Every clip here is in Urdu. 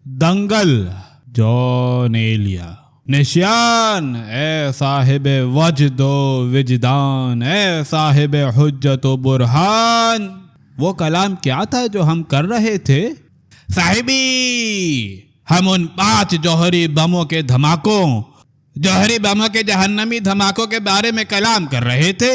دنگل جان ایلیا نشان اے صاحب وجد و وجدان، اے صاحب حجت و برہان۔ وہ کلام کیا تھا جو ہم کر رہے تھے؟ صاحبی، ہم ان 5 جوہری بموں کے دھماکوں، جوہری بموں کے جہنمی دھماکوں کے بارے میں کلام کر رہے تھے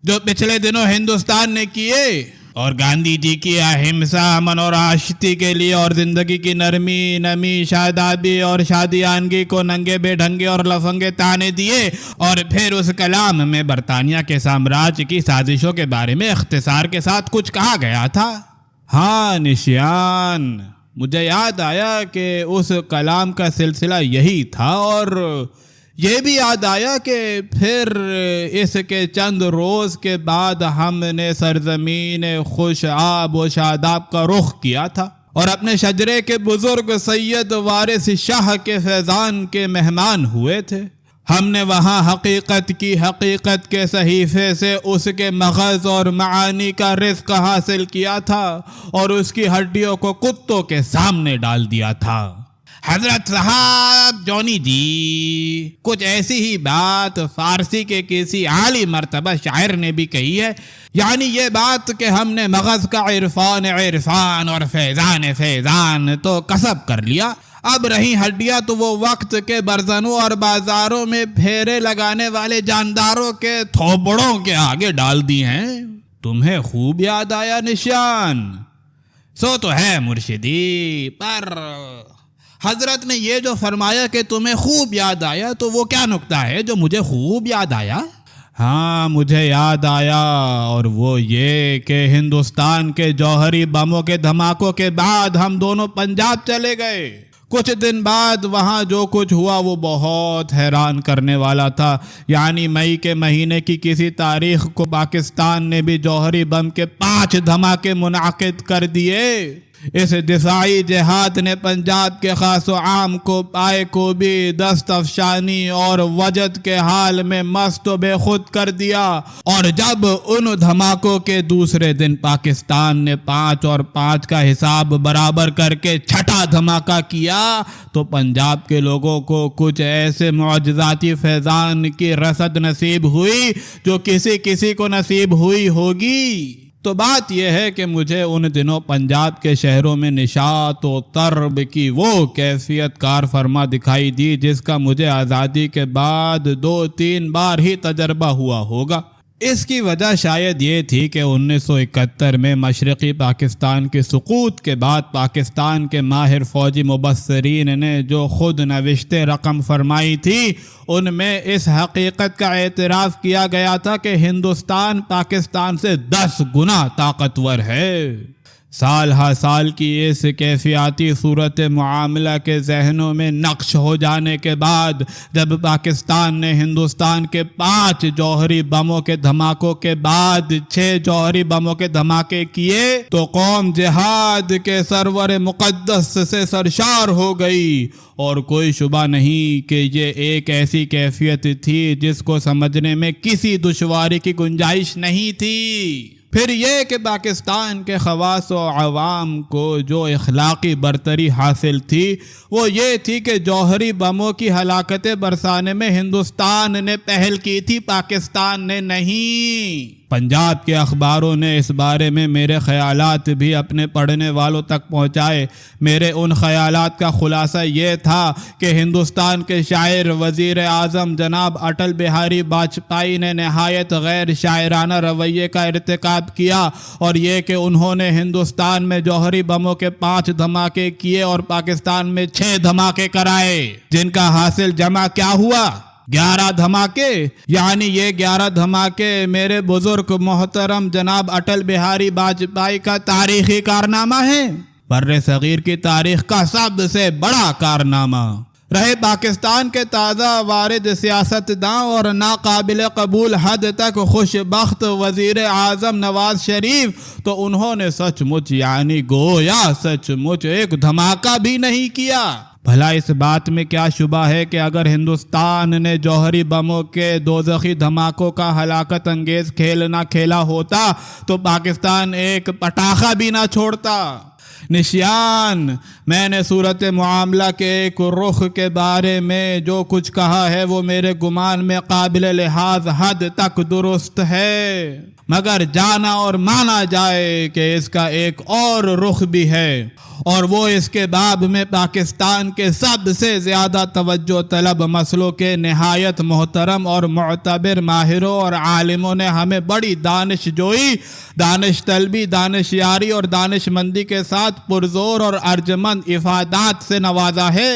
جو پچھلے دنوں ہندوستان نے کیے، اور گاندھی جی کی اہمسا، امن اور آشتی کے لیے اور زندگی کی نرمی، شادابی اور شادیانگی کو ننگے بے ڈھنگے اور لفنگے تانے دیے، اور پھر اس کلام میں برطانیہ کے سامراج کی سازشوں کے بارے میں اختصار کے ساتھ کچھ کہا گیا تھا۔ ہاں نشان، مجھے یاد آیا کہ اس کلام کا سلسلہ یہی تھا، اور یہ بھی یاد آیا کہ پھر اس کے چند روز کے بعد ہم نے سرزمین خوش آب و شاداب کا رخ کیا تھا اور اپنے شجرے کے بزرگ سید وارث شاہ کے فیضان کے مہمان ہوئے تھے۔ ہم نے وہاں حقیقت کے صحیفے سے اس کے مغز اور معانی کا رزق حاصل کیا تھا اور اس کی ہڈیوں کو کتوں کے سامنے ڈال دیا تھا۔ حضرت صاحب جونی جی، کچھ ایسی ہی بات فارسی کے کسی عالی مرتبہ شاعر نے بھی کہی ہے، یعنی یہ بات کہ ہم نے مغز کا عرفان اور فیضان تو کسب کر لیا، اب رہی ہڈیاں تو وہ وقت کے برزنوں اور بازاروں میں پھیرے لگانے والے جانداروں کے تھوپڑوں کے آگے ڈال دی ہیں۔ تمہیں خوب یاد آیا نشان؟ سو تو ہے مرشدی، پر حضرت نے یہ جو فرمایا کہ تمہیں خوب یاد آیا، تو وہ کیا نکتہ ہے جو مجھے خوب یاد آیا؟ ہاں مجھے یاد آیا، اور وہ یہ کہ ہندوستان کے جوہری بموں کے دھماکوں کے بعد ہم دونوں پنجاب چلے گئے۔ کچھ دن بعد وہاں جو کچھ ہوا وہ بہت حیران کرنے والا تھا، یعنی مئی کے مہینے کی کسی تاریخ کو پاکستان نے بھی جوہری بم کے 5 دھماکے منعقد کر دیے۔ اس دفاعی جہاد نے پنجاب کے خاص و عام کو پائے کو بھی دست افشانی اور وجد کے حال میں مست و بے خود کر دیا، اور جب ان دھماکوں کے دوسرے دن پاکستان نے 5 اور 5 کا حساب برابر کر کے 6واں دھماکہ کیا، تو پنجاب کے لوگوں کو کچھ ایسے معجزاتی فیضان کی رسد نصیب ہوئی جو کسی کو نصیب ہوئی ہوگی۔ تو بات یہ ہے کہ مجھے ان دنوں پنجاب کے شہروں میں نشاط و طرب کی وہ کیفیت کار فرما دکھائی دی جس کا مجھے آزادی کے بعد 2-3 بار ہی تجربہ ہوا ہوگا۔ اس کی وجہ شاید یہ تھی کہ 1971 میں مشرقی پاکستان کے سقوط کے بعد پاکستان کے ماہر فوجی مبصرین نے جو خود نوشتیں رقم فرمائی تھی، ان میں اس حقیقت کا اعتراف کیا گیا تھا کہ ہندوستان پاکستان سے 10 گنا طاقتور ہے۔ سال ہا سال کی اس کیفیاتی صورت معاملہ کے ذہنوں میں نقش ہو جانے کے بعد جب پاکستان نے ہندوستان کے 5 جوہری بموں کے دھماکوں کے بعد 6 جوہری بموں کے دھماکے کیے تو قوم جہاد کے سرور مقدس سے سرشار ہو گئی، اور کوئی شبہ نہیں کہ یہ ایک ایسی کیفیت تھی جس کو سمجھنے میں کسی دشواری کی گنجائش نہیں تھی۔ پھر یہ کہ پاکستان کے خواص و عوام کو جو اخلاقی برتری حاصل تھی وہ یہ تھی کہ جوہری بموں کی ہلاکتیں برسانے میں ہندوستان نے پہل کی تھی، پاکستان نے نہیں۔ پنجاب کے اخباروں نے اس بارے میں میرے خیالات بھی اپنے پڑھنے والوں تک پہنچائے۔ میرے ان خیالات کا خلاصہ یہ تھا کہ ہندوستان کے شاعر وزیر اعظم جناب اٹل بہاری واجپئی نے نہایت غیر شاعرانہ رویے کا ارتکاب کیا، اور یہ کہ انہوں نے ہندوستان میں جوہری بموں کے 5 دھماکے کیے اور پاکستان میں 6 دھماکے کرائے، جن کا حاصل جمع کیا ہوا؟ 11 دھماکے۔ یعنی یہ 11 دھماکے میرے بزرگ محترم جناب اٹل بہاری واجپئی کا تاریخی کارنامہ ہے، بر صغیر کی تاریخ کا سب سے بڑا کارنامہ۔ رہے پاکستان کے تازہ وارد سیاستداں اور ناقابل قبول حد تک خوش بخت وزیر اعظم نواز شریف، تو انہوں نے سچ مچ یعنی گویا سچ مچ ایک دھماکہ بھی نہیں کیا۔ بھلا اس بات میں کیا شبہ ہے کہ اگر ہندوستان نے جوہری بموں کے دوزخی دھماکوں کا ہلاکت انگیز کھیل نہ کھیلا ہوتا تو پاکستان ایک پٹاخہ بھی نہ چھوڑتا۔ نشیان، میں نے صورت معاملہ کے ایک رخ کے بارے میں جو کچھ کہا ہے وہ میرے گمان میں قابل لحاظ حد تک درست ہے، مگر جانا اور مانا جائے کہ اس کا ایک اور رخ بھی ہے، اور وہ اس کے باب میں پاکستان کے سب سے زیادہ توجہ طلب مسئلوں کے نہایت محترم اور معتبر ماہروں اور عالموں نے ہمیں بڑی دانش جوئی، دانش طلبی، دانش یاری اور دانش مندی کے ساتھ پرزور اور ارجمند افادات سے نوازا ہے۔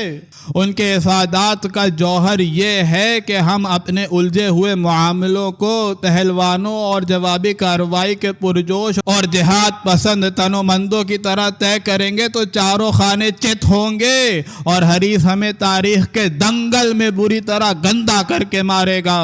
ان کے افادات کا جوہر یہ ہے کہ ہم اپنے الجھے ہوئے معاملوں کو پہلوانوں اور جوابی کارروائی کے پرجوش اور جہاد پسند تنومندوں کی طرح طے کریں گے تو چاروں خانے چت ہوں گے اور حریف ہمیں تاریخ کے دنگل میں بری طرح گندا کر کے مارے گا۔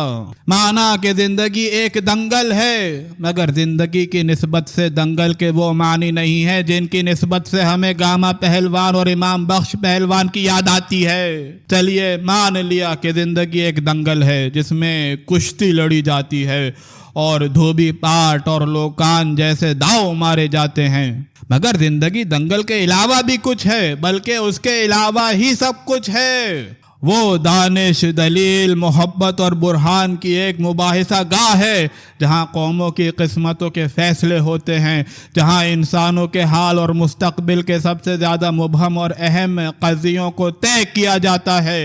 مانا کہ زندگی ایک دنگل ہے، مگر زندگی کی نسبت سے دنگل کے وہ معنی نہیں ہے جن کی نسبت سے ہمیں گاما پہلوان اور امام بخش پہلوان کی یاد آتی ہے۔ چلیے مان لیا کہ زندگی ایک دنگل ہے جس میں کشتی لڑی جاتی ہے اور دھوبی پاٹ اور لوکان جیسے داؤ مارے جاتے ہیں، مگر زندگی دنگل کے علاوہ بھی کچھ ہے، بلکہ اس کے علاوہ ہی سب کچھ ہے۔ وہ دانش، دلیل، محبت اور برہان کی ایک مباحثہ گاہ ہے جہاں قوموں کی قسمتوں کے فیصلے ہوتے ہیں، جہاں انسانوں کے حال اور مستقبل کے سب سے زیادہ مبہم اور اہم قضیوں کو طے کیا جاتا ہے۔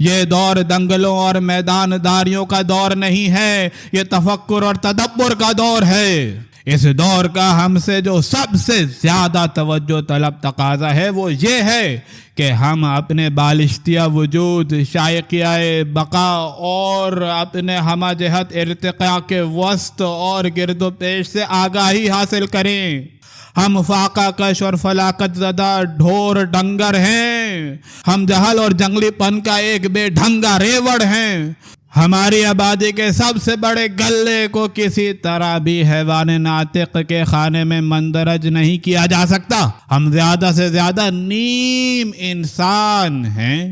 یہ دور دنگلوں اور میدان داریوں کا دور نہیں ہے، یہ تفکر اور تدبر کا دور ہے۔ اس دور کا ہم سے جو سب سے زیادہ توجہ طلب تقاضا ہے وہ یہ ہے کہ ہم اپنے بالشتیہ وجود، شائقیہ بقا اور اپنے ہمہ جہت ارتقاء کے وسط اور گرد و پیش سے آگاہی حاصل کریں۔ ہم فاقہ کش اور فلاکت زدہ ڈھور ڈنگر ہیں، ہم جہل اور جنگلی پن کا ایک بے ڈھنگا ریوڑ ہیں۔ ہماری آبادی کے سب سے بڑے گلے کو کسی طرح بھی حیوان ناطق کے خانے میں مندرج نہیں کیا جا سکتا۔ ہم زیادہ سے زیادہ نیم انسان ہیں۔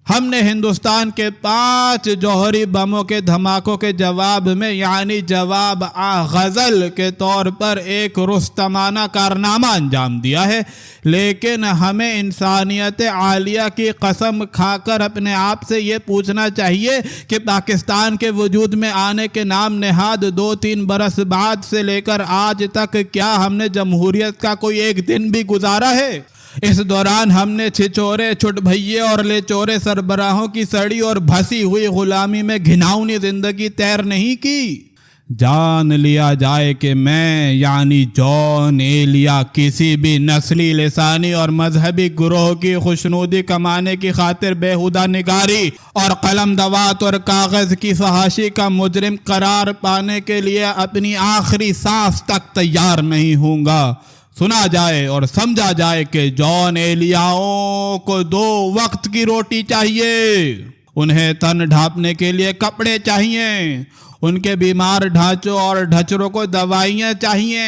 ہم نے ہندوستان کے 5 جوہری بموں کے دھماکوں کے جواب میں، یعنی جواب غزل کے طور پر ایک رستمانہ کارنامہ انجام دیا ہے، لیکن ہمیں انسانیت عالیہ کی قسم کھا کر اپنے آپ سے یہ پوچھنا چاہیے کہ پاکستان کے وجود میں آنے کے نام نہاد 2-3 برس بعد سے لے کر آج تک کیا ہم نے جمہوریت کا کوئی ایک دن بھی گزارا ہے؟ اس دوران ہم نے چھچورے، چھٹ بھئیے اور لے چورے سربراہوں کی سڑی اور بھسی ہوئی غلامی میں گھناؤنی زندگی تیر نہیں کی۔ جان لیا جائے کہ میں یعنی جان ایلیا کسی بھی نسلی، لسانی اور مذہبی گروہ کی خوشنودی کمانے کی خاطر بےہودہ نگاری اور قلم دوات اور کاغذ کی فحاشی کا مجرم قرار پانے کے لیے اپنی آخری سانس تک تیار نہیں ہوں گا۔ سنا جائے اور سمجھا جائے کہ جان ایلیاؤں کو 2 وقت کی روٹی چاہیے، انہیں تن ڈھانپنے کے لیے کپڑے چاہیے، ان کے بیمار ڈھانچوں اور ڈھچروں کو دوائیاں چاہیے،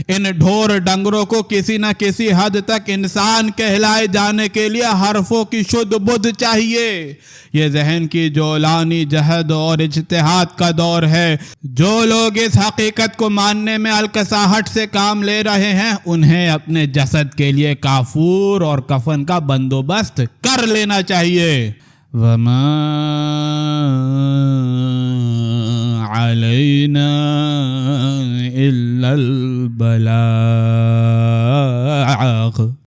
ان ڈھور ڈنگروں کو کسی نہ کسی حد تک انسان کہلائے جانے کے لیے حرفوں کی شدھ بدھ چاہیے۔ یہ ذہن کی جولانی جہد اور اجتہاد کا دور ہے۔ جو لوگ اس حقیقت کو ماننے میں الکساہٹ سے کام لے رہے ہیں انہیں اپنے جسد کے لیے کافور اور کفن کا بندوبست کر لینا چاہیے۔ وَمَا عَلَيْنَا إِلَّا الْبَلَاغُ